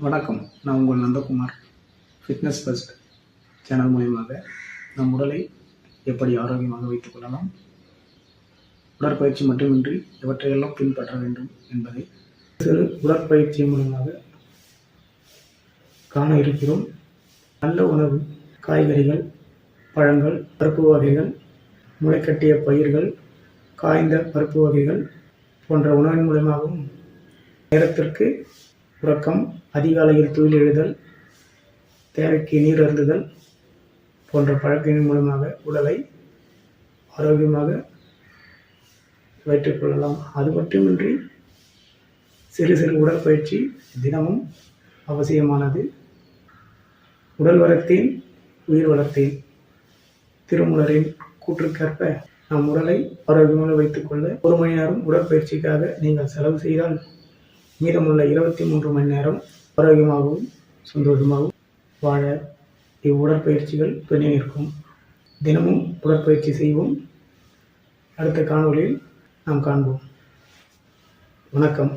வணக்கம். நான் உங்கள் நந்தகுமார். ஃபிட்னஸ் ஃபர்ஸ்ட் சேனல் மூலியமாக நம் உடலை எப்படி ஆரோக்கியமாக வைத்துக் கொள்ளலாம், உடற்பயிற்சி மட்டுமின்றி எவற்றையெல்லாம் பின்பற்ற வேண்டும் என்பதை சிறு உடற்பயிற்சி மூலமாக காண இருக்கிறோம். நல்ல உணவு, காய்கறிகள், பழங்கள், பருப்பு வகைகள், முளைக்கட்டிய பயிர்கள், காய்ந்த பருப்பு வகைகள் போன்ற உணவின் மூலமாகவும் நேரத்திற்கு உறக்கம், அதிகாலையில் துயில் எழுதல், தேவைக்கு நீர் அருந்துதல் போன்ற பழக்கங்களின் மூலமாக உடலை ஆரோக்கியமாக வைத்துக் கொள்ளலாம். அது மட்டுமின்றி சிறு சிறு உடற்பயிற்சி தினமும் அவசியமானது. உடல் வளர்த்தேன், உயிர் வளர்த்தேன். திருமூலரின் கூற்றுக்கேற்ப நம் உடலை ஆரோக்கியமாக வைத்துக்கொள்ள 1 மணி நேரம் உடற்பயிற்சிக்காக நீங்கள் செலவு செய்தால் மீதமுள்ள 23 மணி நேரம் ஆரோக்கியமாகவும் சந்தோஷமாகவும் வாழ இவ்வுடற்பயிற்சிகள் துணை நிற்கும். தினமும் உடற்பயிற்சி செய்வோம். அடுத்த காணொளியில் நாம் காண்போம். வணக்கம்.